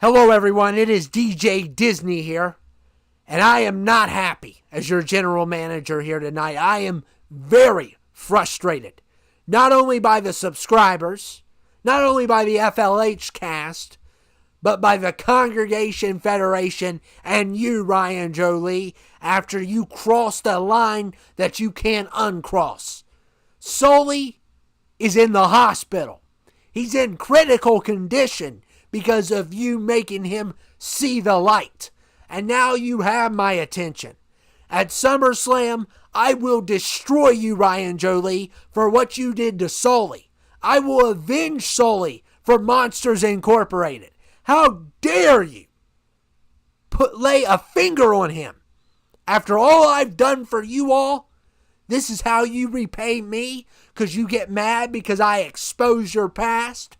Hello everyone, it is DJ Disney here, and I am not happy as your general manager here tonight. I am very frustrated, not only by the subscribers, not only by the FLH cast, but by the Congregation Federation and you, Ryan Jolie, after you crossed a line that you can't uncross. Sully is in the hospital. He's in critical condition because of you making him see the light. And now you have my attention. At Summerslam, I will destroy you, Ryan Jolie, for what you did to Sully. I will avenge Sully for Monsters Incorporated. How dare you lay a finger on him? After all I've done for you all, this is how you repay me? Because you get mad because I expose your past?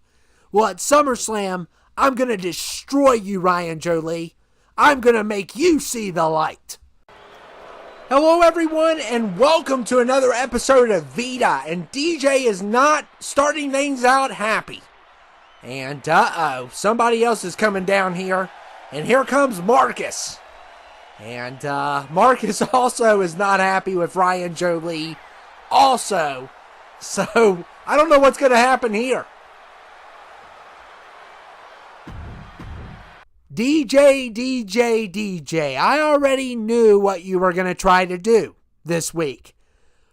Well, at SummerSlam, I'm going to destroy you, Ryan Jolie. I'm going to make you see the light. Hello, everyone, and welcome to another episode of VITA. And DJ is not starting things out happy. And, somebody else is coming down here. And here comes Marcus. And, Marcus also is not happy with Ryan Jolie also. So, I don't know what's going to happen here. DJ, I already knew what you were going to try to do this week.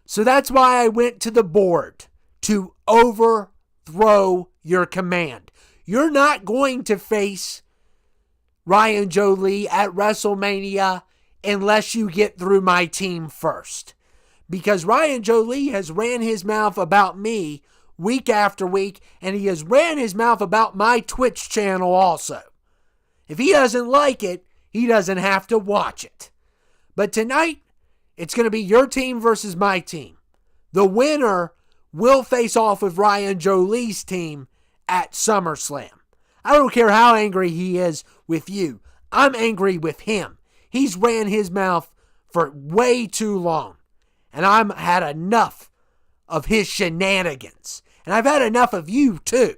So that's why I went to the board to overthrow your command. You're not going to face Ryan Jolie at WrestleMania unless you get through my team first. Because Ryan Jolie has ran his mouth about me week after week, and he has ran his mouth about my Twitch channel also. If he doesn't like it, he doesn't have to watch it. But tonight, it's going to be your team versus my team. The winner will face off with Ryan Jolie's team at SummerSlam. I don't care how angry he is with you. I'm angry with him. He's ran his mouth for way too long. And I've had enough of his shenanigans. And I've had enough of you too.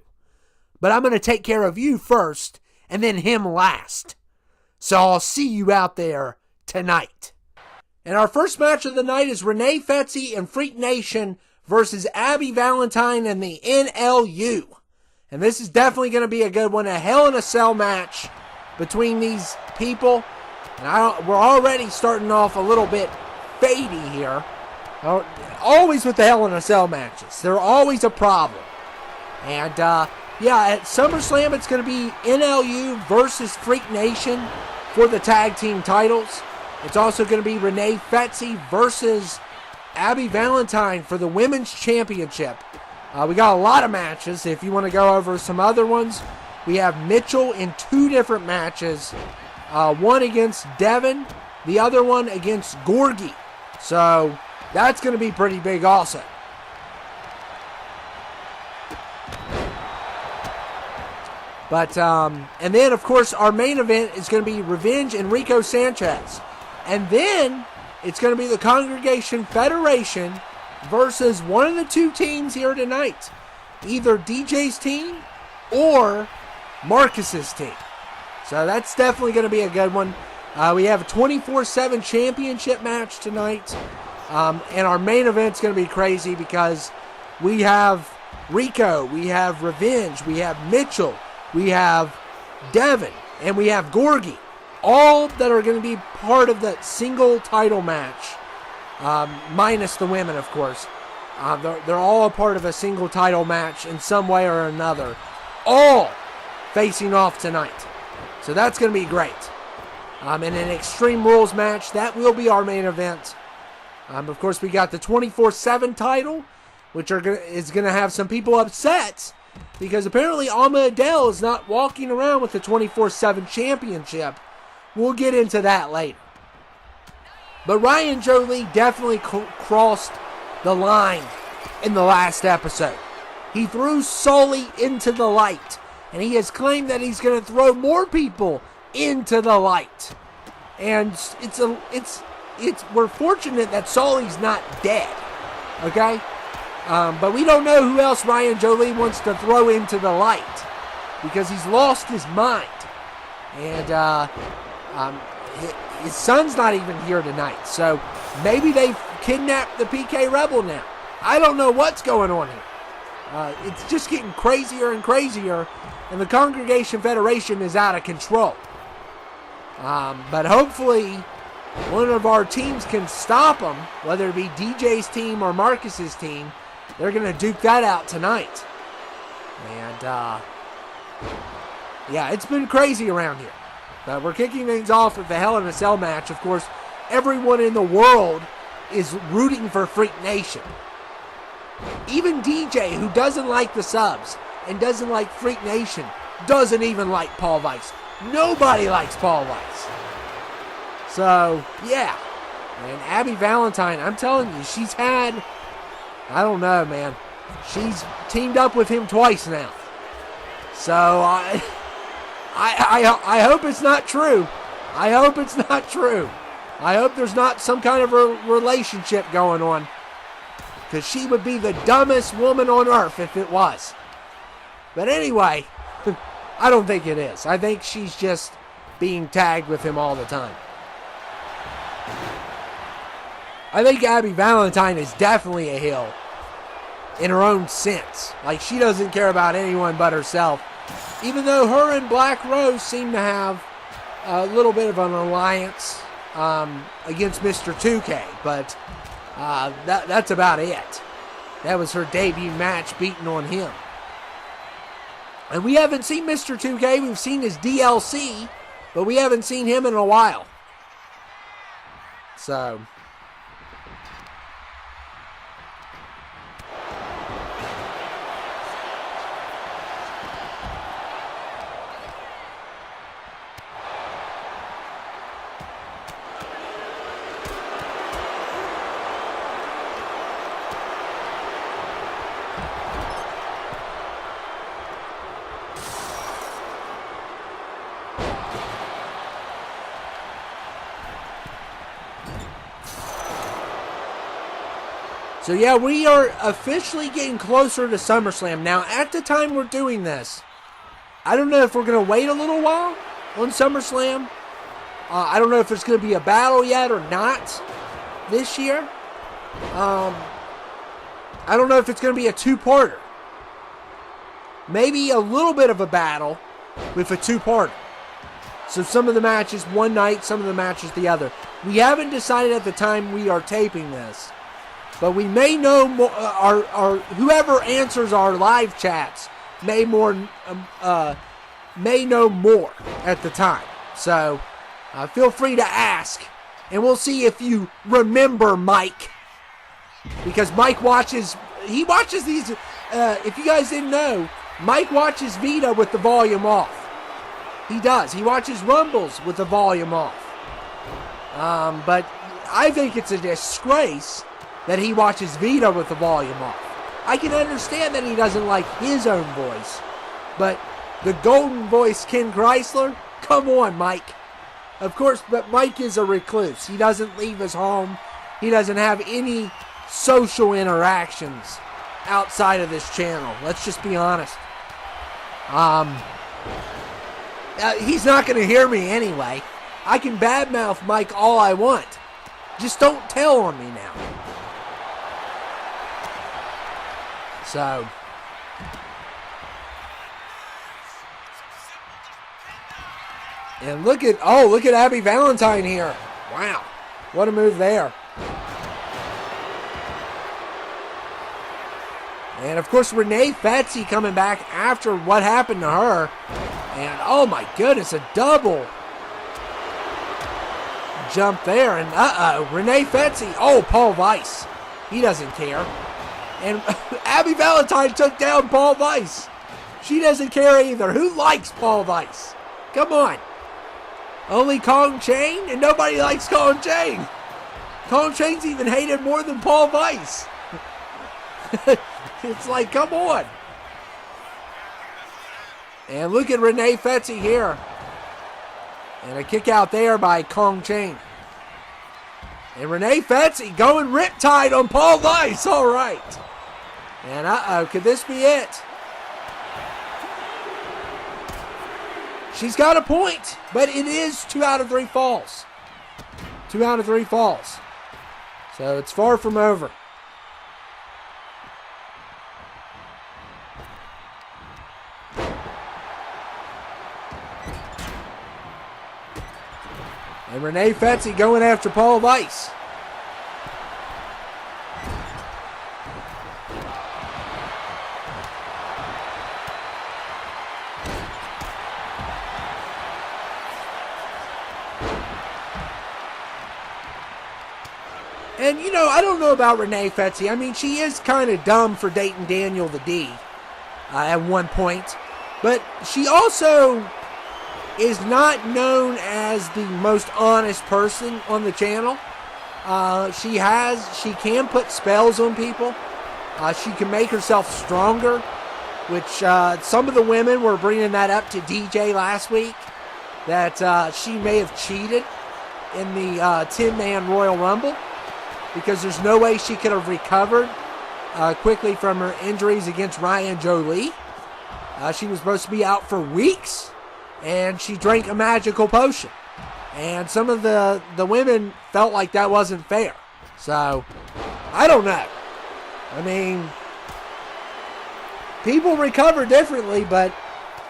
But I'm going to take care of you first and then him last. So I'll see you out there tonight. And our first match of the night is Rene and Freak Nation versus Abby Valentine and the NLU. And this is definitely going to be a good one. A Hell in a Cell match between these people. And we're already starting off a little bit fadey here. Always with the Hell in a Cell matches. They're always a problem. And, at SummerSlam, it's going to be NLU versus Freak Nation for the tag team titles. It's also going to be Rene versus Abby Valentine for the women's championship. We got a lot of matches. If you want to go over some other ones, we have Mitchell in two different matches. One against Devin, the other one against Gorgie. So that's going to be pretty big also. But, and then, of course, our main event is going to be Revenge and Rico Sanchez. And then it's going to be the Congregation Federation versus one of the two teams here tonight. Either DJ's team or Marcus's team. So that's definitely going to be a good one. We have a 24/7 championship match tonight. And our main event's going to be crazy because we have Rico, we have Revenge, we have Mitchell, we have Devin, and we have Gorgie. All that are going to be part of that single title match, minus the women, of course. They're all a part of a single title match in some way or another. All facing off tonight. So that's going to be great. In an Extreme Rules match, that will be our main event. Of course, we got the 24/7 title, which is going to have some people upset because apparently Alma Adele is not walking around with the 24/7 championship. We'll get into that later. But Ryan Jolie definitely crossed the line in the last episode. He threw Sully into the light, and he has claimed that he's going to throw more people into the light. And we're fortunate that Sully's not dead, okay? But we don't know who else Ryan Jolie wants to throw into the light because he's lost his mind. And his son's not even here tonight. So maybe they've kidnapped the PK Rebel now. I don't know what's going on here. It's just getting crazier and crazier, and the Congregation Federation is out of control. But hopefully one of our teams can stop them, whether it be DJ's team or Marcus's team. They're going to duke that out tonight. And, yeah, it's been crazy around here. But we're kicking things off with the Hell in a Cell match. Of course, everyone in the world is rooting for Freak Nation. Even DJ, who doesn't like the subs and doesn't like Freak Nation, doesn't even like Paul Weiss. Nobody likes Paul Weiss. So, yeah. And Abby Valentine, I'm telling you, she's had, I don't know, man. She's teamed up with him twice now. So, I hope it's not true. I hope it's not true. I hope there's not some kind of a relationship going on. Because she would be the dumbest woman on earth if it was. But anyway, I don't think it is. I think she's just being tagged with him all the time. I think Abby Valentine is definitely a heel in her own sense. Like, she doesn't care about anyone but herself. Even though her and Black Rose seem to have a little bit of an alliance against Mr. 2K. But that's about it. That was her debut match, beating on him. And we haven't seen Mr. 2K. We've seen his DLC, but we haven't seen him in a while. So, yeah, we are officially getting closer to Summerslam. Now, at the time we're doing this, I don't know if we're going to wait a little while on SummerSlam. I don't know if there's going to be a battle yet or not this year. I don't know if it's going to be a two-parter. Maybe a little bit of a battle with a two-parter. So some of the matches one night, some of the matches the other. We haven't decided at the time we are taping this. But we may know more. Whoever answers our live chats may know more at the time. So feel free to ask, and we'll see if you remember Mike, because Mike watches. He watches these. If you guys didn't know, Mike watches VITA with the volume off. He does. He watches Rumbles with the volume off. But I think it's a disgrace that he watches VITA with the volume off. I can understand that he doesn't like his own voice, but the golden voice Ken Chrysler? Come on, Mike. Of course, but Mike is a recluse. He doesn't leave his home. He doesn't have any social interactions outside of this channel. Let's just be honest. He's not going to hear me anyway. I can badmouth Mike all I want. Just don't tell on me now. So, and look at Abby Valentine here. Wow, what a move there. And of course, Rene Fetsy coming back after what happened to her. And oh my goodness, a double jump there. And Rene Fetsy. Oh, Paul Weiss. He doesn't care. And Abby Valentine took down Paul Weiss. She doesn't care either. Who likes Paul Weiss? Come on. Only Kong Chain? And nobody likes Kong Chain. Kong Chain's even hated more than Paul Weiss. It's like, come on. And look at Rene Fetsy here. And a kick out there by Kong Chain. And Rene Fetsy going riptide on Paul Weiss. All right. And could this be it? she's got a point, but it is 2 out of 3 falls. 2 out of 3 falls. So it's far from over. And Rene Fetzi going after Paul Weiss. And, you know, I don't know about Rene Fetzi. I mean, she is kind of dumb for dating Daniel the D at one point. But she also is not known as the most honest person on the channel. She can put spells on people. She can make herself stronger, which some of the women were bringing that up to DJ last week, that she may have cheated in the 10-man Royal Rumble, because there's no way she could have recovered quickly from her injuries against Ryan Jolie. She was supposed to be out for weeks, and she drank a magical potion. And some of the women felt like that wasn't fair. So, I don't know. I mean, people recover differently, but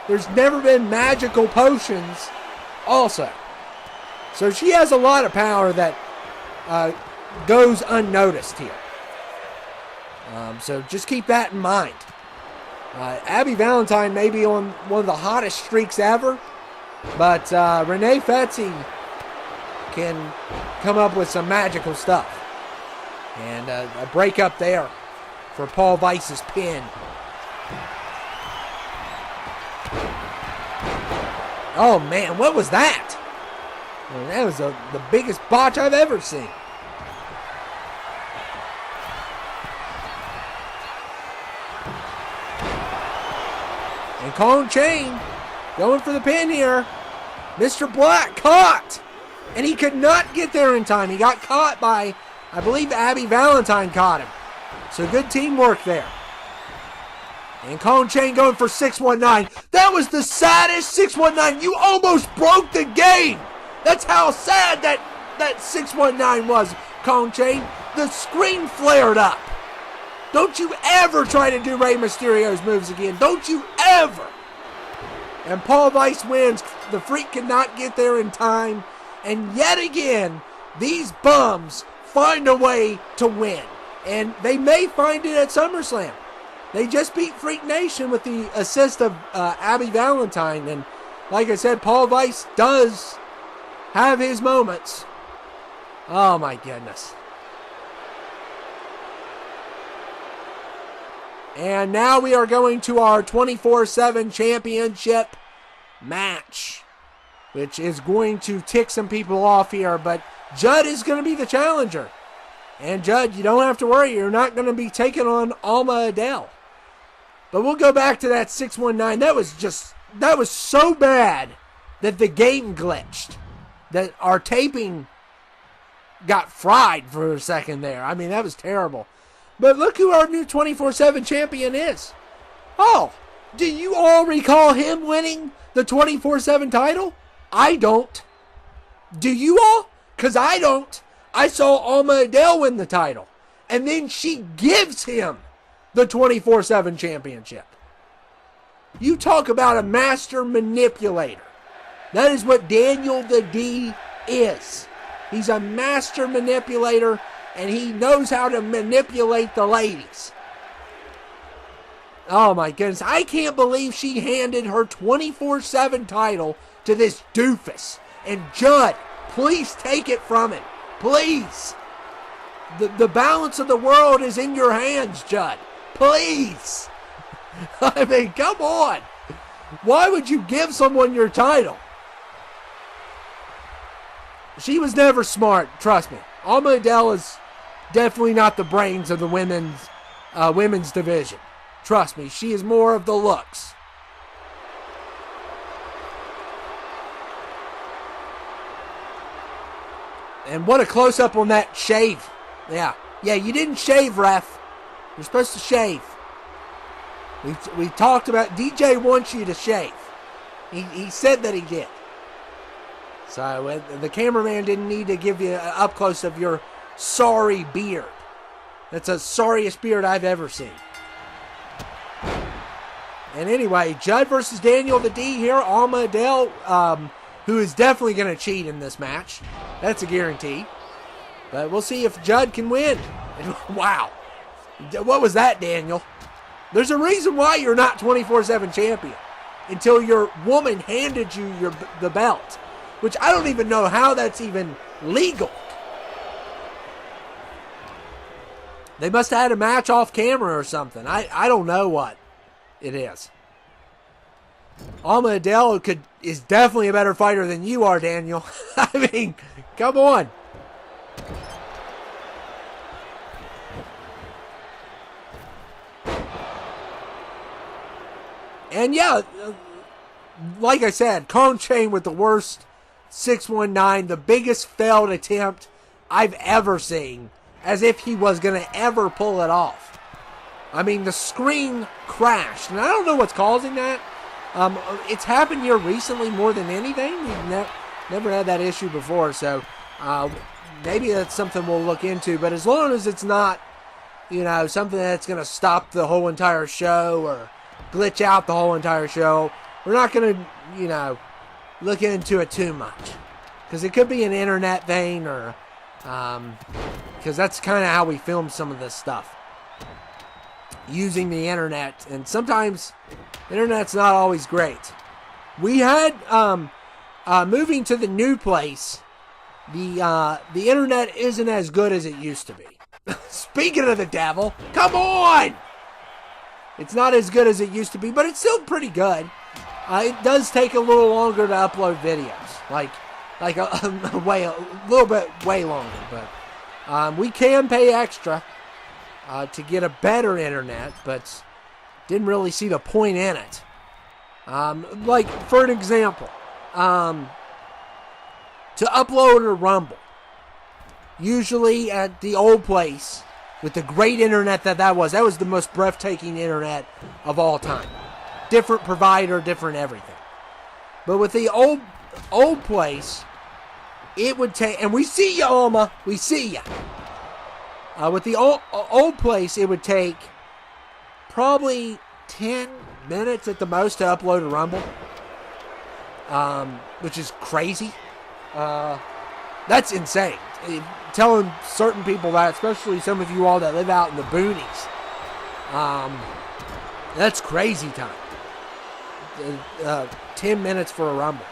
there's never been magical potions also. So she has a lot of power that goes unnoticed here. So just keep that in mind. Abby Valentine may be on one of the hottest streaks ever, but Rene Fetzi can come up with some magical stuff. And a break up there for Paul Weiss's pin. Oh man, what was that? Well, that was the biggest botch I've ever seen. And Kong Chain going for the pin here. Mr. Black caught. And he could not get there in time. He got caught by, I believe Abby Valentine caught him. So good teamwork there. And Kong Chain going for 619. That was the saddest 619. You almost broke the game. That's how sad that 619 was, Kong Chain. The screen flared up. Don't you ever try to do Rey Mysterio's moves again. Don't you ever. And Paul Weiss wins. The Freak cannot get there in time. And yet again, these bums find a way to win. And they may find it at SummerSlam. They just beat Freak Nation with the assist of Abby Valentine. And like I said, Paul Weiss does have his moments. Oh my goodness. And now we are going to our 24/7 championship match, which is going to tick some people off here, but Judd is going to be the challenger. And Judd, you don't have to worry, you're not going to be taking on Alma Adele. But we'll go back to that 619. That was so bad that the game glitched. That our taping got fried for a second there. I mean, that was terrible. But look who our new 24/7 champion is. Oh, do you all recall him winning the 24/7 title? I don't. Do you all? Because I don't. I saw Alma Adele win the title. And then she gives him the 24/7 championship. You talk about a master manipulator. That is what Daniel the D is. He's a master manipulator, and he knows how to manipulate the ladies. Oh my goodness. I can't believe she handed her 24/7 title to this doofus. And Judd, please take it from him. Please. The balance of the world is in your hands, Judd. Please. I mean, come on. Why would you give someone your title? She was never smart, trust me. Alma Adele is definitely not the brains of the women's division. Trust me, she is more of the looks. And what a close-up on that shave. Yeah, you didn't shave, ref. You're supposed to shave. We talked about, DJ wants you to shave. He said that he did. So the cameraman didn't need to give you an up close of your sorry beard. That's the sorriest beard I've ever seen. And anyway, Judd versus Daniel the D here. Alma Adele, who is definitely going to cheat in this match. That's a guarantee. But we'll see if Judd can win. Wow. What was that, Daniel? There's a reason why you're not 24/7 champion until your woman handed you the belt, which I don't even know how that's even legal. They must have had a match off camera or something. I don't know what it is. Alma Adele is definitely a better fighter than you are, Daniel. I mean, come on. And yeah, like I said, Kong Chain with the worst 619, the biggest failed attempt I've ever seen, as if he was going to ever pull it off. I mean, the screen crashed, and I don't know what's causing that. It's happened here recently more than anything. We've never had that issue before, so maybe that's something we'll look into. But as long as it's not, something that's going to stop the whole entire show or glitch out the whole entire show, we're not going to, look into it too much. Because it could be an internet thing or, because that's kind of how we film some of this stuff. Using the internet, and sometimes the internet's not always great. We had, moving to the new place, the internet isn't as good as it used to be. Speaking of the devil, come on! It's not as good as it used to be, but it's still pretty good. It does take a little longer to upload videos, like a little bit way longer. But we can pay extra to get a better internet, but didn't really see the point in it. Like for an example, to upload a Rumble, usually at the old place. With the great internet that was the most breathtaking internet of all time. Different provider, different everything. But with the old place, it would take, and we see you, Alma, we see you. With the old place, it would take probably 10 minutes at the most to upload a Rumble, which is crazy. That's insane. Telling certain people that, especially some of you all that live out in the boonies, that's crazy time. 10 minutes for a Rumble.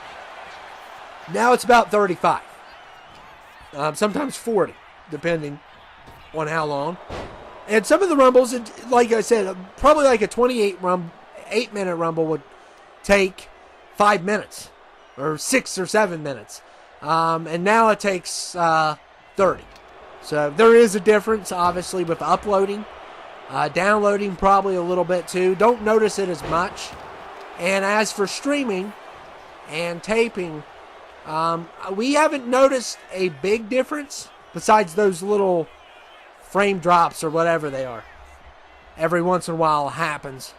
Now it's about 35. Sometimes 40, depending on how long. And some of the Rumbles, like I said, probably like a 8-minute Rumble would take 5 minutes, or 6 or 7 minutes. And now it takes 30. So there is a difference, obviously, with uploading. Downloading probably a little bit too. Don't notice it as much. And as for streaming and taping, we haven't noticed a big difference besides those little frame drops or whatever they are. Every once in a while it happens.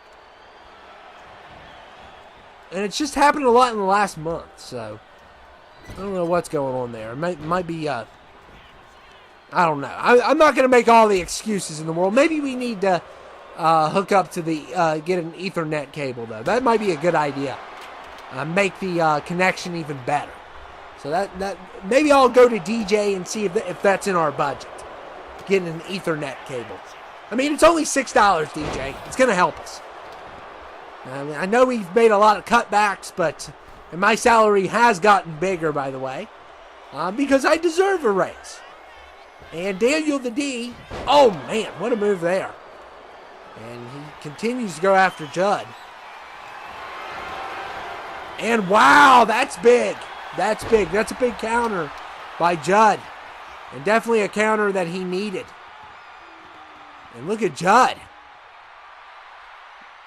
And it's just happened a lot in the last month, so I don't know what's going on there. It might be, I don't know. I'm not going to make all the excuses in the world. Maybe we need to hook up to get an Ethernet cable, though. That might be a good idea. Make the connection even better. So that maybe I'll go to DJ and see if that's in our budget. Getting an Ethernet cable. I mean, it's only $6, DJ. It's going to help us. I know we've made a lot of cutbacks, and my salary has gotten bigger, by the way, because I deserve a raise. And Daniel the D, oh man, what a move there. And he continues to go after Judd. And wow, that's big. That's big. That's a big counter by Judd. And definitely a counter that he needed. And look at Judd.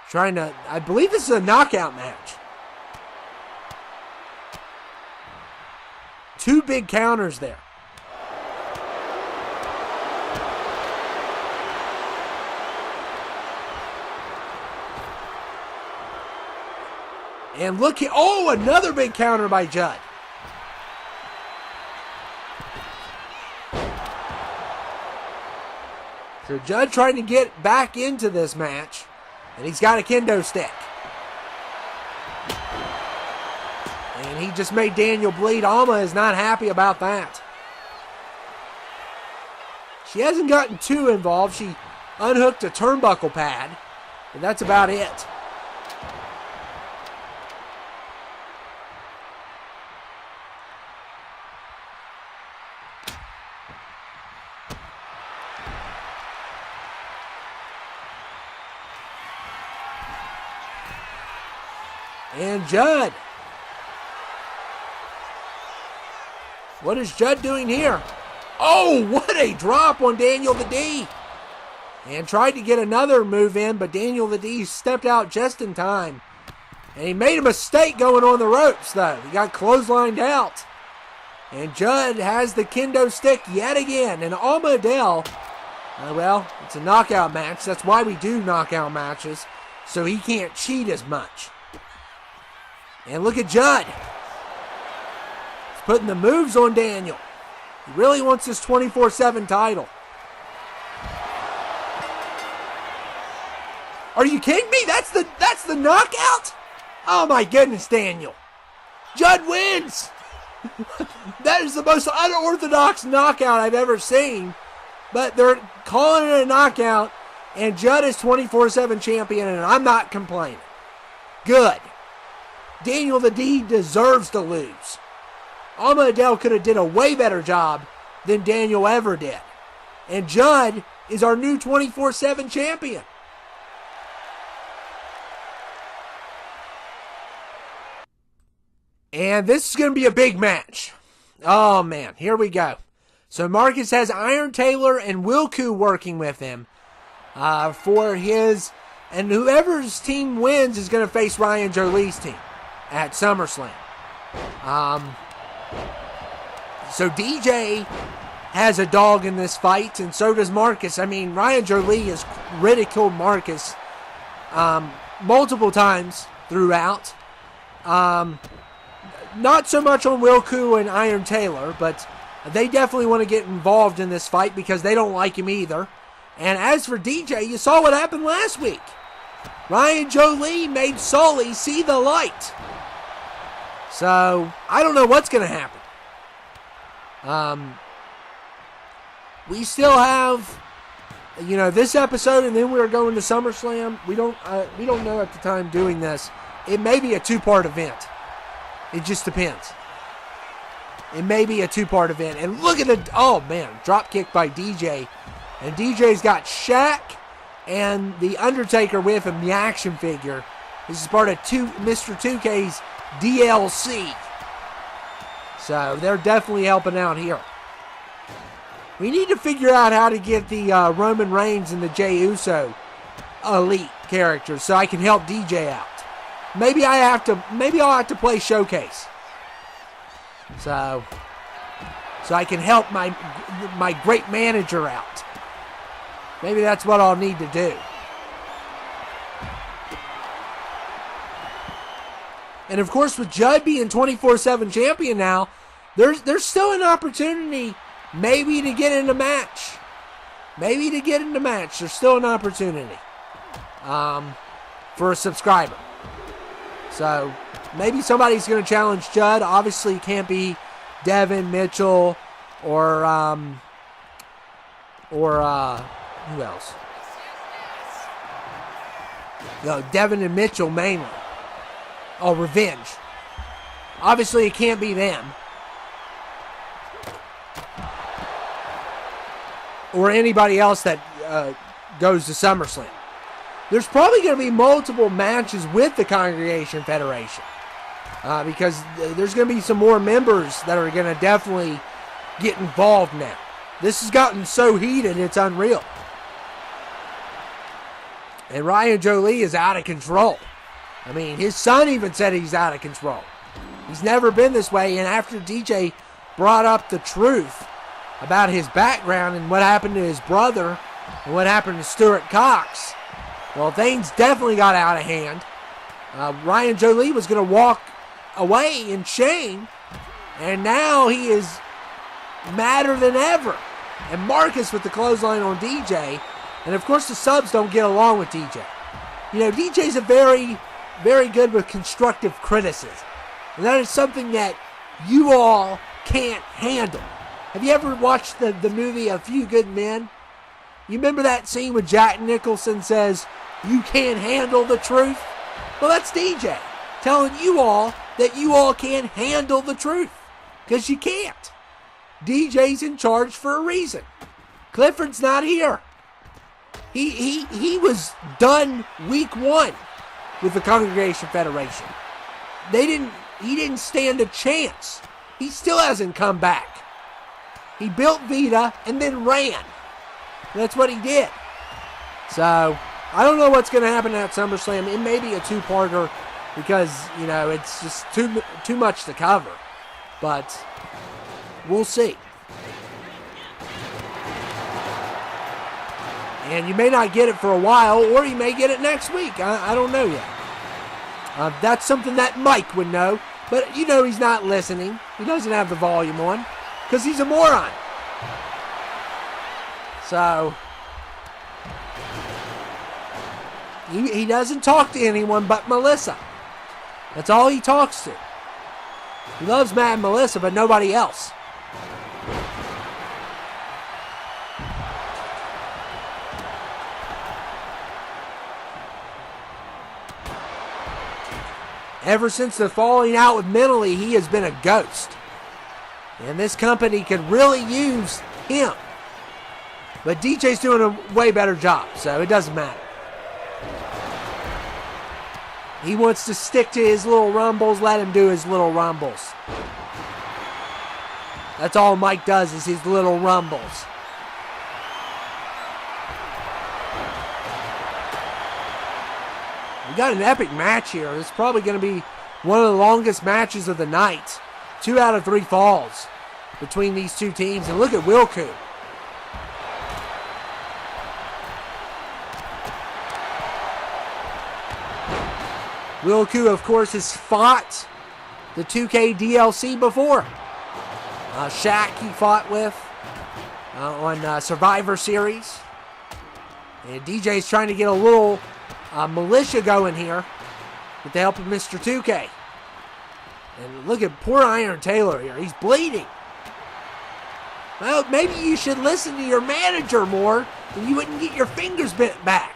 Trying to, I believe this is a knockout match. 2 big counters there. And look at, oh, another big counter by Judd. So Judd trying to get back into this match. And he's got a kendo stick. And he just made Daniel bleed. Alma is not happy about that. She hasn't gotten too involved. She unhooked a turnbuckle pad. But that's about it. And Judd. What is Judd doing here? Oh, what a drop on Daniel the D. And tried to get another move in, but Daniel the D stepped out just in time. And he made a mistake going on the ropes, though. He got clotheslined out. And Judd has the kendo stick yet again. And Alma Adele, well, it's a knockout match. That's why we do knockout matches. So he can't cheat as much. And look at Judd. He's putting the moves on Daniel. He really wants this 24/7 title. Are you kidding me? That's the knockout? Oh my goodness, Daniel. Judd wins. That is the most unorthodox knockout I've ever seen. But they're calling it a knockout, and Judd is 24/7 champion, and I'm not complaining. Good. Daniel the D deserves to lose. Alma Adele could have did a way better job than Daniel ever did. And Judd is our new 24/7 champion. And this is going to be a big match. Oh man, here we go. So Marcus has Iron Taylor and Wilku working with him for his, and whoever's team wins is going to face Ryan Jolie's team at SummerSlam. So DJ has a dog in this fight, and so does Marcus. I mean, Ryan Jolie has ridiculed Marcus multiple times throughout. Not so much on Wilku and Iron Taylor, but they definitely want to get involved in this fight because they don't like him either. And as for DJ, you saw what happened last week. Ryan Jolie made Sully see the light. So, I don't know what's going to happen. We still have, this episode, and then we're going to SummerSlam. We don't know at the time doing this. It may be a two-part event. It just depends. It may be a two-part event. And look at drop kick by DJ. And DJ's got Shaq and The Undertaker with him, the action figure. This is part of Mr. 2K's DLC. So they're definitely helping out here. We need to figure out how to get the Roman Reigns and the Jey Uso elite characters so I can help DJ out. Maybe I'll have to play Showcase. So I can help my great manager out. Maybe that's what I'll need to do. And of course, with Judd being 24/7 champion now, there's still an opportunity maybe to get in a match. There's still an opportunity for a subscriber. So maybe somebody's going to challenge Judd. Obviously, it can't be Devin, Mitchell, or who else? Devin and Mitchell mainly. Oh, Revenge. Obviously, it can't be them. Or anybody else that goes to SummerSlam. There's probably going to be multiple matches with the Congregation Federation. Because there's going to be some more members that are going to definitely get involved now. This has gotten so heated, it's unreal. And Ryan Jolie is out of control. I mean, his son even said he's out of control. He's never been this way, and after DJ brought up the truth about his background and what happened to his brother and what happened to Stuart Cox, well, things definitely got out of hand. Ryan Jolie was going to walk away in shame, and now he is madder than ever. And Marcus with the clothesline on DJ, and of course the subs don't get along with DJ. You know, DJ's a very, very good with constructive criticism, and that is something that you all can't handle. Have you ever watched the movie A Few Good Men? You remember that scene where Jack Nicholson says, "You can't handle the truth"? Well, that's DJ telling you all that you all can't handle the truth, because you can't. DJ's in charge for a reason. Clifford's not here. He was done week 1 with the Congregation Federation. He didn't stand a chance. He still hasn't come back. He built VITA and then ran. That's what he did. So, I don't know what's going to happen at SummerSlam. It may be a 2-parter because, you know, it's just too much to cover. But we'll see. And you may not get it for a while, or you may get it next week. I don't know yet. That's something that Mike would know. But you know he's not listening. He doesn't have the volume on because he's a moron. So, he doesn't talk to anyone but Melissa. That's all he talks to. He loves Matt and Melissa, but nobody else. Ever since the falling out with Mentally, he has been a ghost. And this company could really use him. But DJ's doing a way better job, so it doesn't matter. He wants to stick to his little rumbles, let him do his little rumbles. That's all Mike does is his little rumbles. We got an epic match here. It's probably going to be one of the longest matches of the night. 2 out of 3 falls between these two teams. And look at Wilku. Wilku, of course, has fought the 2K DLC before. Shaq he fought with on Survivor Series. And DJ's trying to get a little militia going here with the help of Mr. 2K. And look at poor Iron Taylor here. He's bleeding. Well, maybe you should listen to your manager more and you wouldn't get your fingers bent back.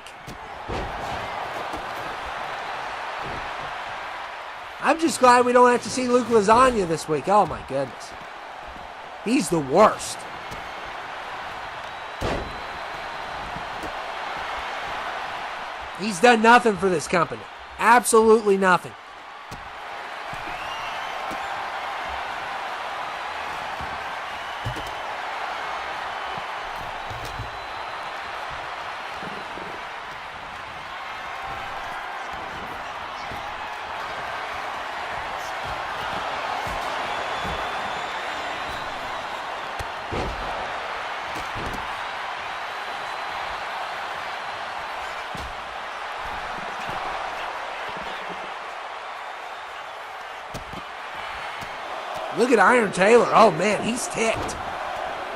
I'm just glad we don't have to see Luke Lasagna this week. Oh my goodness. He's the worst. He's done nothing for this company. Absolutely nothing. Look at Iron Taylor. Oh, man, he's ticked.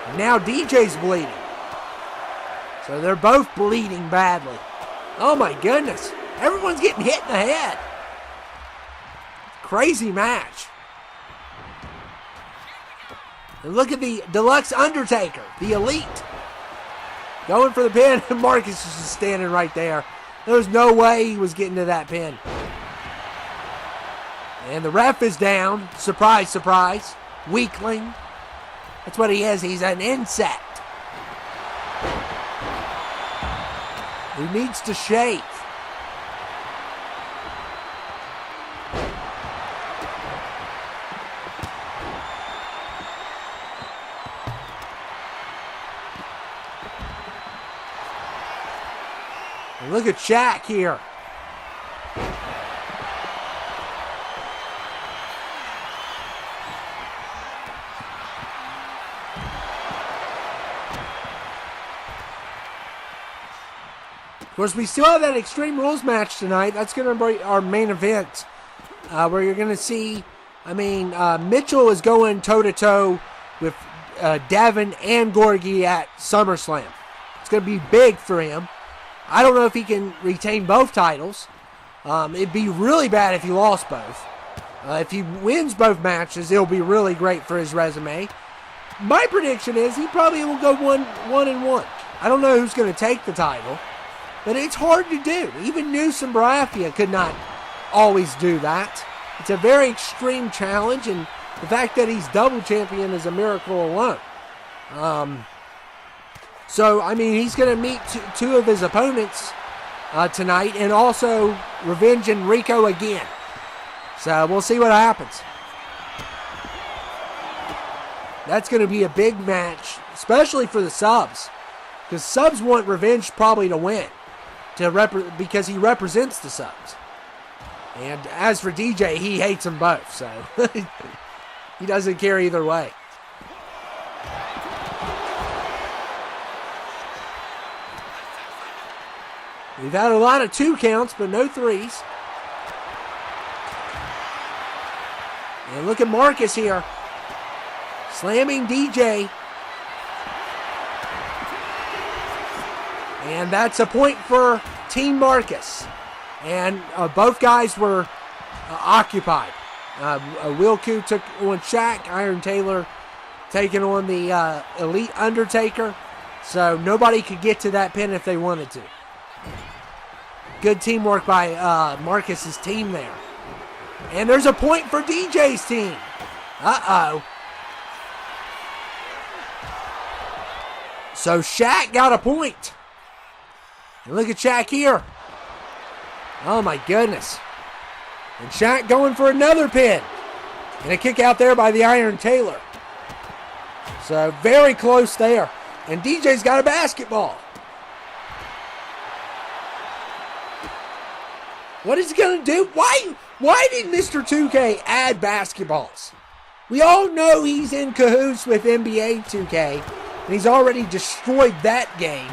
And now DJ's bleeding. So they're both bleeding badly. Oh, my goodness. Everyone's getting hit in the head. Crazy match. And look at the Deluxe Undertaker, the Elite. Going for the pin, and Marcus is just standing right there. There was no way he was getting to that pin. And the ref is down. Surprise, surprise. Weakling. That's what he is. He's an insect who needs to shave. And look at Shaq here. Of course, we still have that Extreme Rules match tonight. That's going to be our main event, where you're going to see, Mitchell is going toe-to-toe with Devin and Gorgie at SummerSlam. It's going to be big for him. I don't know if he can retain both titles. It'd be really bad if he lost both. If he wins both matches, it'll be really great for his resume. My prediction is he probably will go 1-1. I don't know who's going to take the title, but it's hard to do. Even Newsom Barafia could not always do that. It's a very extreme challenge, and the fact that he's double champion is a miracle alone. He's going to meet two of his opponents tonight, and also Revenge and Rico again. So we'll see what happens. That's going to be a big match, especially for the subs, because subs want Revenge probably to win, because he represents the subs. And as for DJ, he hates them both, so he doesn't care either way. We've had a lot of 2 counts, but no 3s. And look at Marcus here, slamming DJ. And that's a point for Team Marcus. And both guys were occupied. Wilco took on Shaq. Iron Taylor taking on the Elite Undertaker. So nobody could get to that pin if they wanted to. Good teamwork by Marcus's team there. And there's a point for DJ's team. Uh-oh. So Shaq got a point. And look at Shaq here. Oh my goodness. And Shaq going for another pin. And a kick out there by the Iron Taylor. So very close there. And DJ's got a basketball. What is he going to do? Why did Mr. 2K add basketballs? We all know he's in cahoots with NBA 2K. And he's already destroyed that game.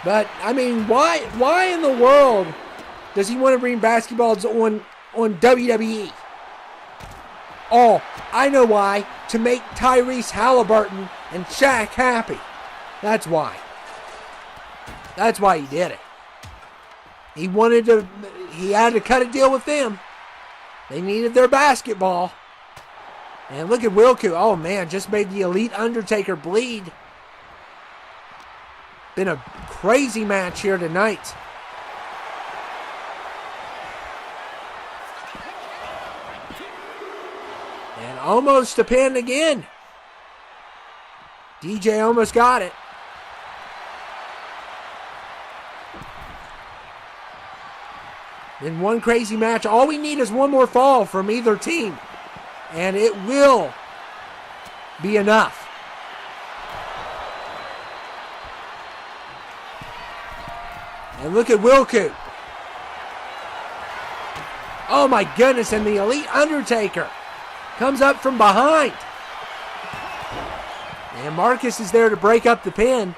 But, why in the world does he want to bring basketballs on WWE? Oh, I know why. To make Tyrese Halliburton and Shaq happy. That's why. That's why he did it. He had to cut a deal with them. They needed their basketball. And look at Wilco. Oh, man, just made the Elite Undertaker bleed. Been a crazy match here tonight. And almost a pin again. DJ almost got it. In one crazy match, all we need is one more fall from either team. And it will be enough. And look at Wilco. Oh my goodness, and the Elite Undertaker comes up from behind. And Marcus is there to break up the pin.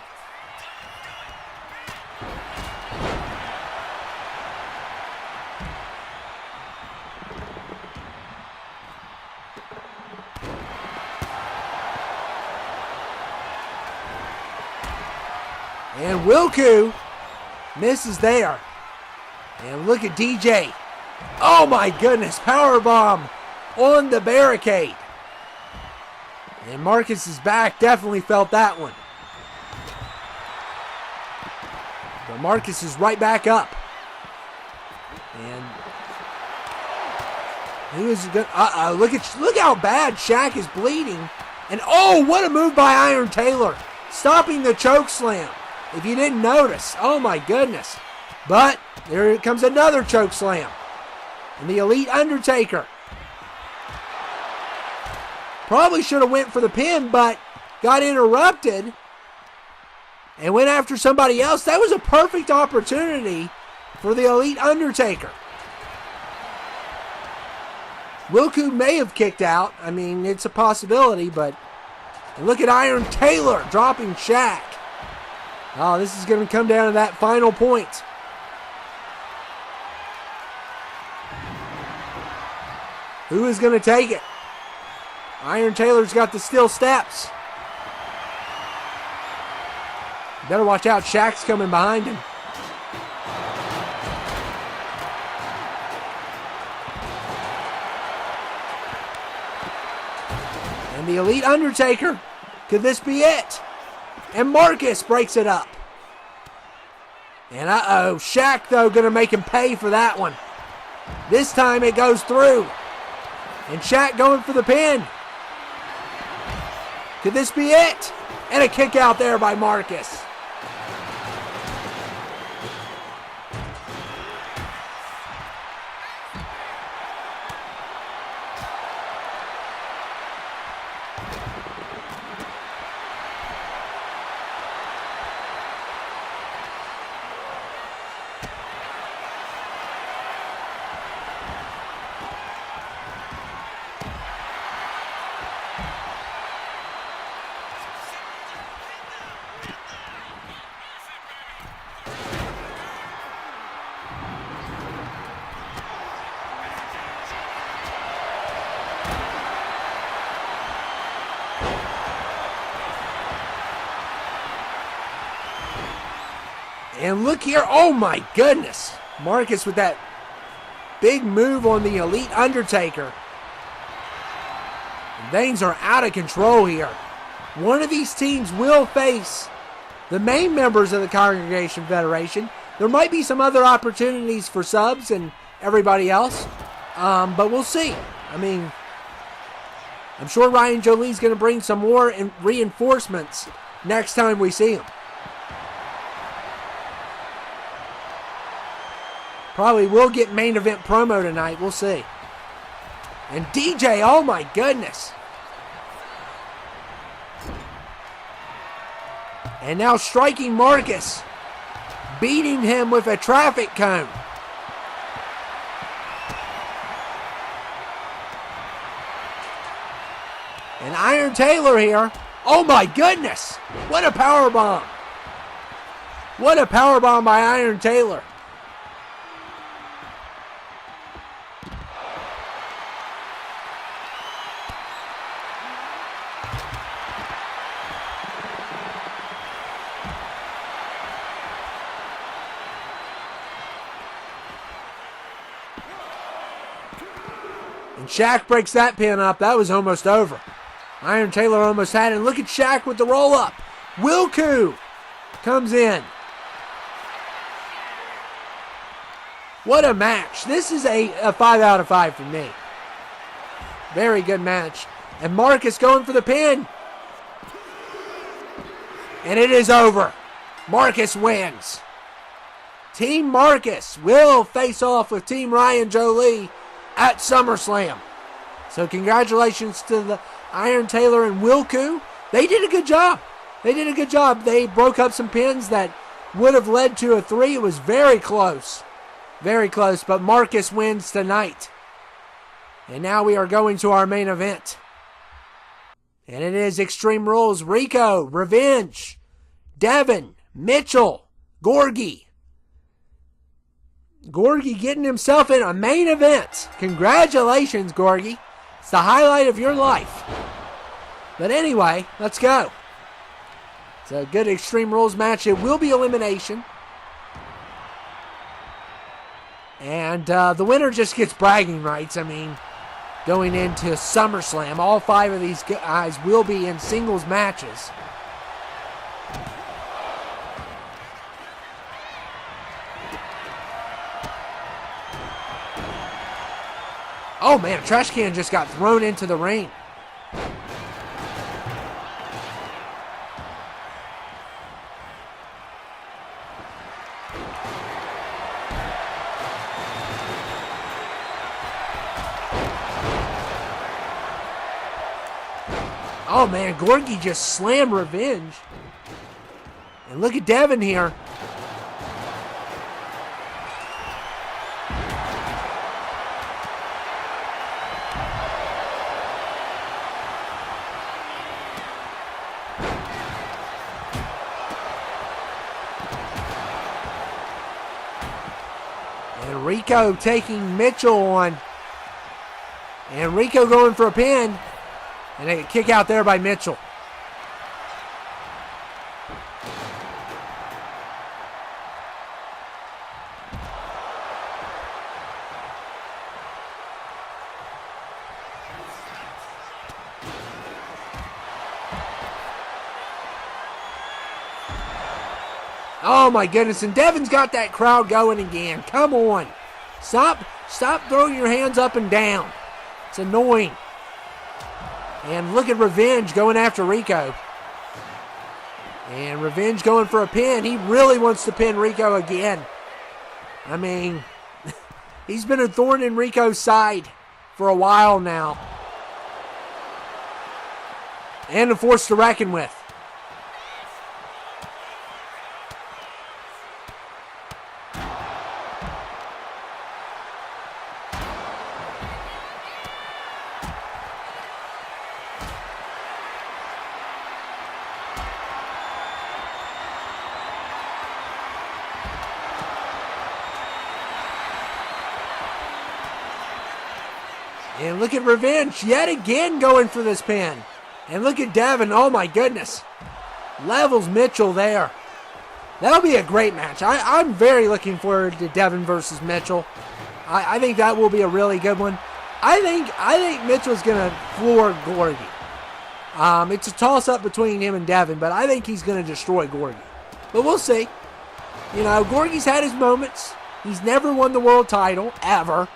And Wilco misses there. And look at DJ. Oh my goodness, powerbomb on the barricade. And Marcus's back definitely felt that one. But Marcus is right back up. And who is good? Look how bad Shaq is bleeding. And oh, what a move by Iron Taylor, stopping the choke slam. If you didn't notice, oh my goodness. But there comes another choke slam. And the Elite Undertaker probably should have went for the pin, but got interrupted and went after somebody else. That was a perfect opportunity for the Elite Undertaker. Wilco may have kicked out. It's a possibility, but look at Iron Taylor dropping Shaq. Oh, this is going to come down to that final point. Who is going to take it? Iron Taylor's got the steel steps. Better watch out. Shaq's coming behind him. And the Elite Undertaker. Could this be it? And Marcus breaks it up. And Shaq, though, going to make him pay for that one. This time it goes through. And Shaq going for the pin. Could this be it? And a kick out there by Marcus. And look here, oh my goodness. Marcus with that big move on the Elite Undertaker. Things are out of control here. One of these teams will face the main members of the Congregation Federation. There might be some other opportunities for subs and everybody else, but we'll see. I mean, I'm sure Ryan Jolie's going to bring some more reinforcements next time we see him. Probably will get main event promo tonight. We'll see. And DJ, oh my goodness. And now striking Marcus. Beating him with a traffic cone. And Iron Taylor here. Oh my goodness. What a power bomb. What a power bomb by Iron Taylor. And Shaq breaks that pin up. That was almost over. Iron Taylor almost had it. And look at Shaq with the roll-up. Wilku comes in. What a match. This is a 5 out of 5 for me. Very good match. And Marcus going for the pin. And it is over. Marcus wins. Team Marcus will face off with Team Ryan Jolie at SummerSlam. So congratulations to the Iron Taylor and Wilku. They did a good job. They did a good job. They broke up some pins that would have led to a 3. It was very close. Very close, but Marcus wins tonight. And now we are going to our main event. And it is Extreme Rules. Rico, Revenge, Devin, Mitchell, Gorgie. Gorgie getting himself in a main event. Congratulations, Gorgie. It's the highlight of your life. But anyway, let's go. It's a good Extreme Rules match. It will be elimination. And the winner just gets bragging rights. I mean, going into SummerSlam, all 5 of these guys will be in singles matches. Oh man, a trash can just got thrown into the ring. Oh man, Gorgie just slammed Revenge. And look at Devin here. Rico taking Mitchell on. And Rico going for a pin. And a kick out there by Mitchell. Oh my goodness, and Devin's got that crowd going again. Come on. Stop throwing your hands up and down. It's annoying. And look at Revenge going after Rico. And Revenge going for a pin. He really wants to pin Rico again. I mean, he's been a thorn in Rico's side for a while now. And a force to reckon with. And look at Revenge yet again going for this pin. And look at Devin. Oh my goodness. Levels Mitchell there. That'll be a great match. I'm very looking forward to Devin versus Mitchell. I think that will be a really good one. I think Mitchell's going to floor Gorgie. It's a toss-up between him and Devin, but I think he's going to destroy Gorgie. But we'll see. You know, Gorgie's had his moments. He's never won the world title, ever.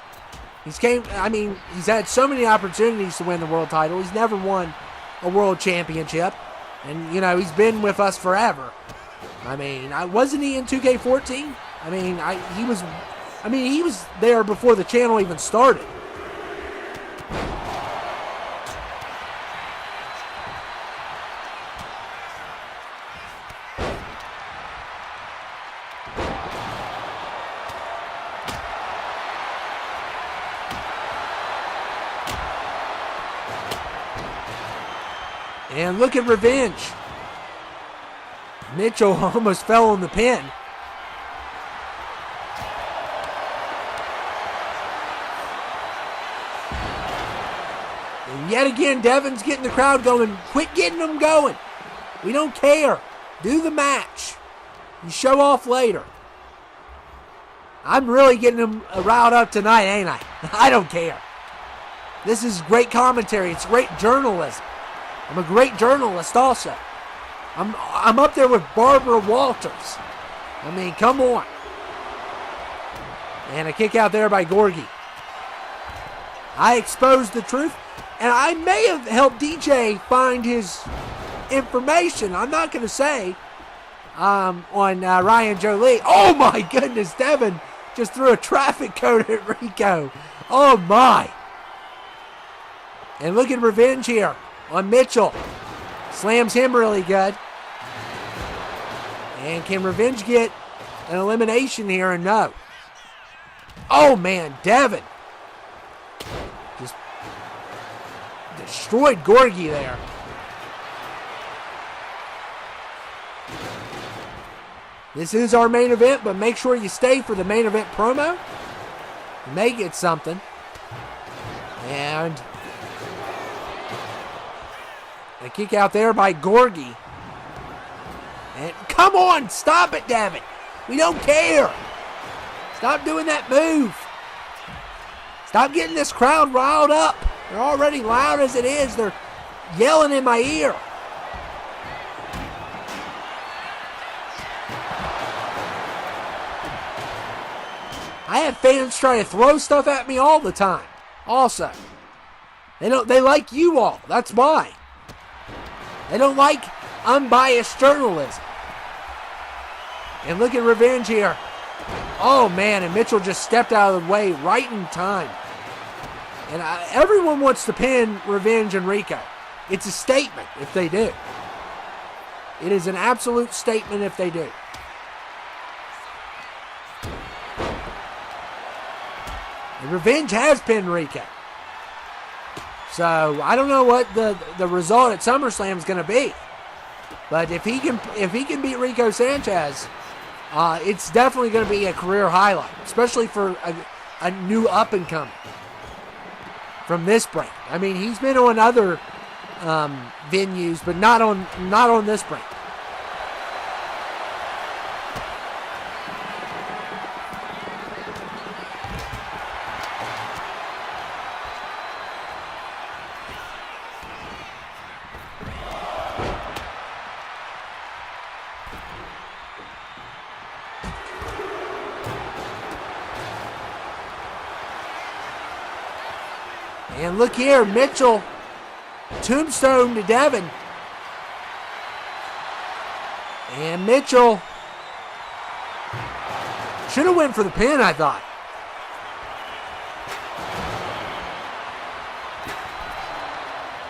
He's had so many opportunities to win the world title. He's never won a world championship. And, you know, he's been with us forever. I mean, wasn't he in 2K14? He was there before the channel even started. And look at Revenge. Mitchell almost fell on the pin. And yet again, Devin's getting the crowd going. Quit getting them going. We don't care. Do the match. You show off later. I'm really getting them riled up tonight, ain't I? I don't care. This is great commentary. It's great journalism. I'm a great journalist also. I'm up there with Barbara Walters. I mean, come on. And a kick out there by Gorgie. I exposed the truth, and I may have helped DJ find his information. I'm not going to say on Ryan Jolie. Oh my goodness, Devin just threw a traffic cone at Rico. Oh my. And look at Revenge here on Mitchell. Slams him really good. And can Revenge get an elimination here? And no. Oh man, Devin just destroyed Gorgie there. This is our main event, but make sure you stay for the main event promo. Make it something. And a kick out there by Gorgie. And come on, stop it, Devin. We don't care. Stop doing that move. Stop getting this crowd riled up. They're already loud as it is. They're yelling in my ear. I have fans trying to throw stuff at me all the time. Also, they like you all. That's why. They don't like unbiased journalism. And look at Revenge here. Oh man, and Mitchell just stepped out of the way right in time. And everyone wants to pin Revenge and Rico. It's a statement if they do. It is an absolute statement if they do. And Revenge has pinned Rico. So I don't know what the result at Summerslam is going to be. But if he can beat Rico Sanchez, it's definitely going to be a career highlight, especially for a new up-and-coming from this brand. I mean, he's been on other venues, but not on this brand. And look here, Mitchell, tombstone to Devin. And Mitchell should have went for the pin, I thought.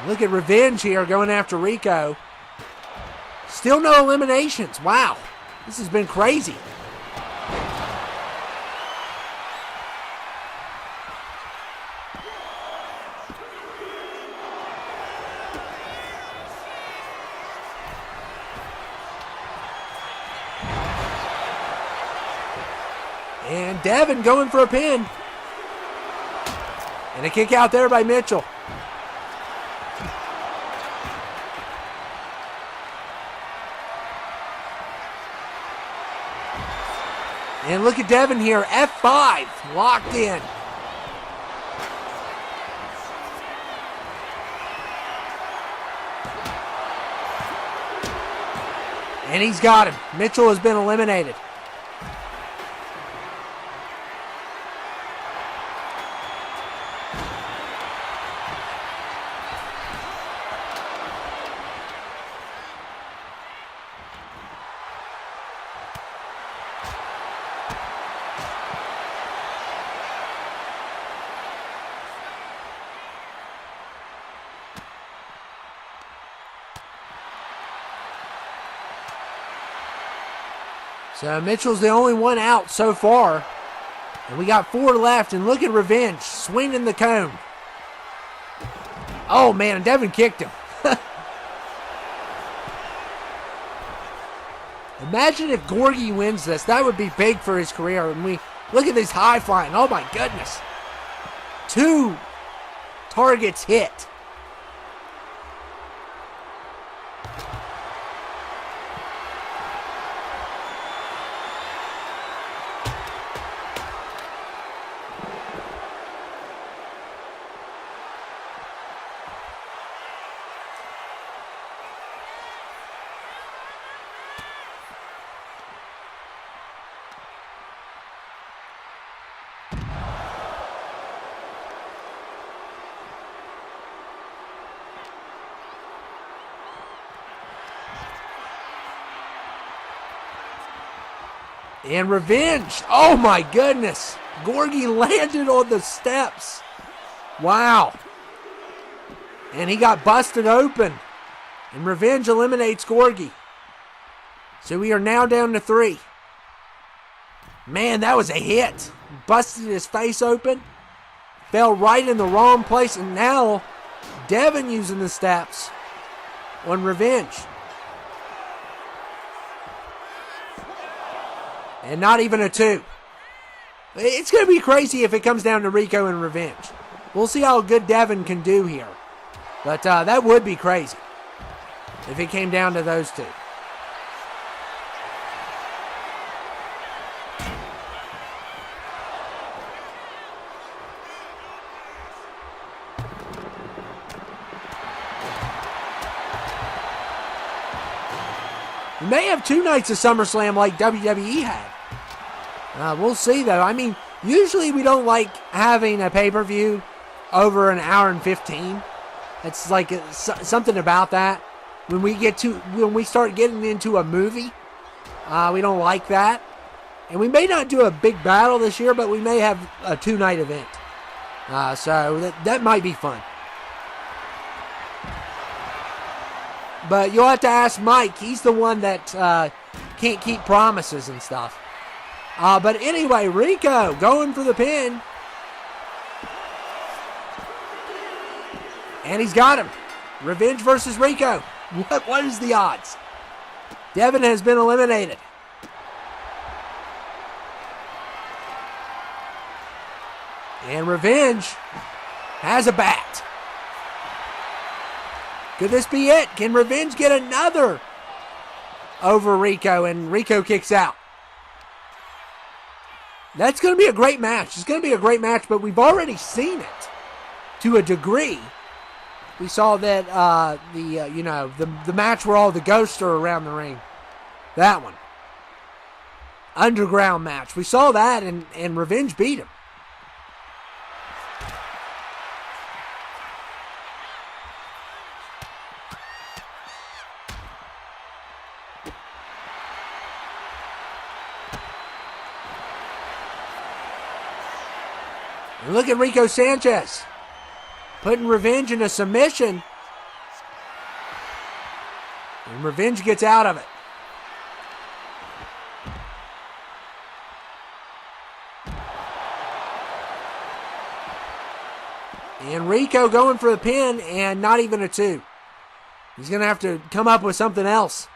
Look at Revenge here going after Rico. Still no eliminations. Wow, this has been crazy. And Devin going for a pin. And a kick out there by Mitchell. And look at Devin here, F5, locked in. And he's got him. Mitchell has been eliminated. So Mitchell's the only one out so far. And we got 4 left. And look at Revenge swinging the cone. Oh, man. Devin kicked him. Imagine if Gorgie wins this. That would be big for his career. And we look at this high flying. Oh, my goodness. 2 targets hit. And Revenge. Oh my goodness. Gorgie landed on the steps. Wow. And he got busted open. And Revenge eliminates Gorgie. So we are now down to 3. Man, that was a hit. Busted his face open. Fell right in the wrong place. And now Devin using the steps on Revenge. And not even a 2. It's going to be crazy if it comes down to Rico and Revenge. We'll see how good Devin can do here. But that would be crazy if it came down to those 2. We may have 2 nights of SummerSlam like WWE had. We'll see, though. I mean, usually we don't like having a pay-per-view over an hour and 15. It's like something about that. When we start getting into a movie, we don't like that. And we may not do a big battle this year, but we may have a 2-night event. So that might be fun. But you'll have to ask Mike. He's the one that can't keep promises and stuff. But anyway, Rico going for the pin. And he's got him. Revenge versus Rico. What is the odds? Devin has been eliminated. And Revenge has a bat. Could this be it? Can Revenge get another over Rico? And Rico kicks out. That's going to be a great match. It's going to be a great match, but we've already seen it to a degree. We saw that the match where all the ghosts are around the ring. That one. Underground match. We saw that, and Revenge beat him. And look at Rico Sanchez putting Revenge in a submission. And Revenge gets out of it. And Rico going for the pin, and not even a 2. He's going to have to come up with something else.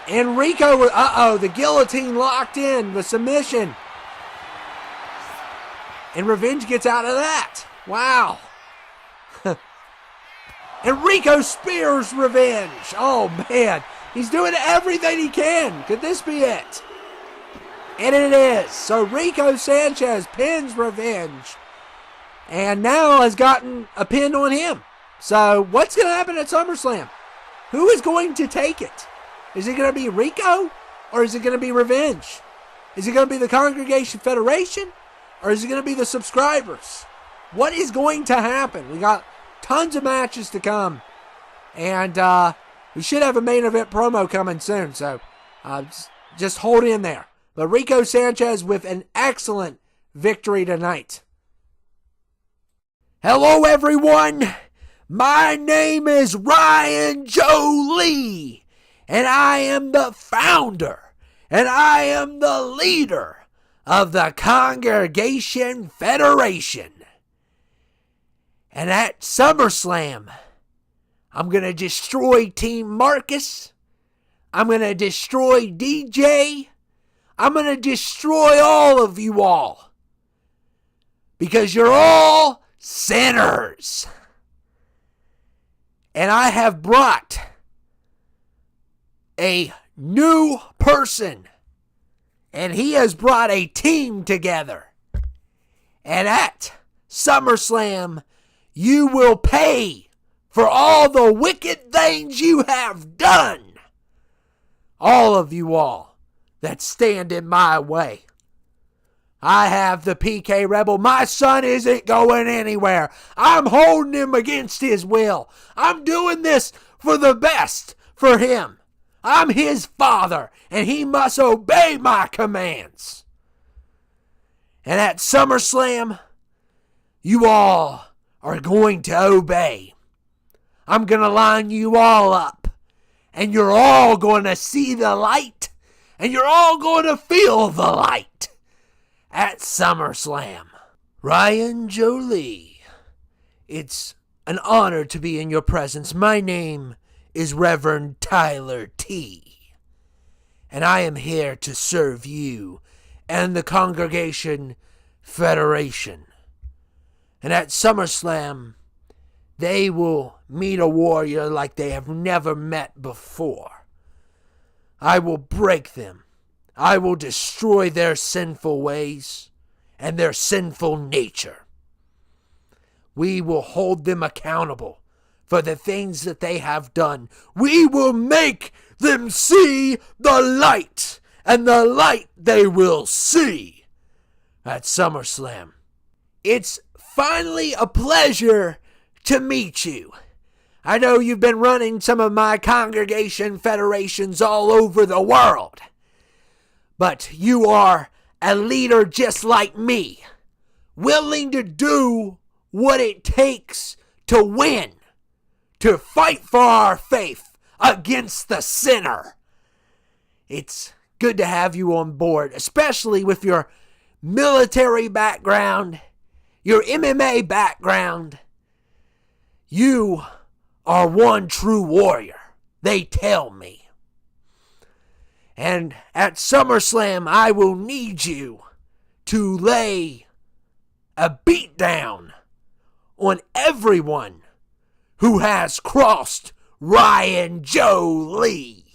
And Rico, the guillotine locked in, the submission. And Revenge gets out of that. Wow. And Rico spears Revenge. Oh, man. He's doing everything he can. Could this be it? And it is. So Rico Sanchez pins Revenge. And now has gotten a pin on him. So what's going to happen at SummerSlam? Who is going to take it? Is it going to be Rico? Or is it going to be Revenge? Is it going to be the Congregation Federation? Or is it going to be the subscribers? What is going to happen? We got tons of matches to come. And we should have a main event promo coming soon. So just hold in there. But Rico Sanchez with an excellent victory tonight. Hello, everyone. My name is Ryan Jolie. And I am the founder. And I am the leader of the Congregation Federation. And at SummerSlam, I'm going to destroy Team Marcus. I'm going to destroy DJ. I'm going to destroy all of you all. Because you're all sinners. And I have brought a new person. And he has brought a team together. And at SummerSlam, you will pay for all the wicked things you have done. All of you all that stand in my way. I have the PK Rebel. My son isn't going anywhere. I'm holding him against his will. I'm doing this for the best for him. I'm his father, and he must obey my commands. And at SummerSlam, you all are going to obey. I'm going to line you all up, and you're all going to see the light, and you're all going to feel the light at SummerSlam. Ryan Jolie, it's an honor to be in your presence. My name is Reverend Tyler T. And I am here to serve you and the Congregation Federation. And at SummerSlam, they will meet a warrior like they have never met before. I will break them. I will destroy their sinful ways and their sinful nature. We will hold them accountable for the things that they have done. We will make them see the light, and the light they will see at SummerSlam. It's finally a pleasure to meet you. I know you've been running some of my congregation federations all over the world, but you are a leader just like me, willing to do what it takes to win, to fight for our faith against the sinner. It's good to have you on board, especially with your military background, your MMA background. You are one true warrior, they tell me. And at SummerSlam, I will need you to lay a beatdown on everyone who has crossed Ryan Joe Lee.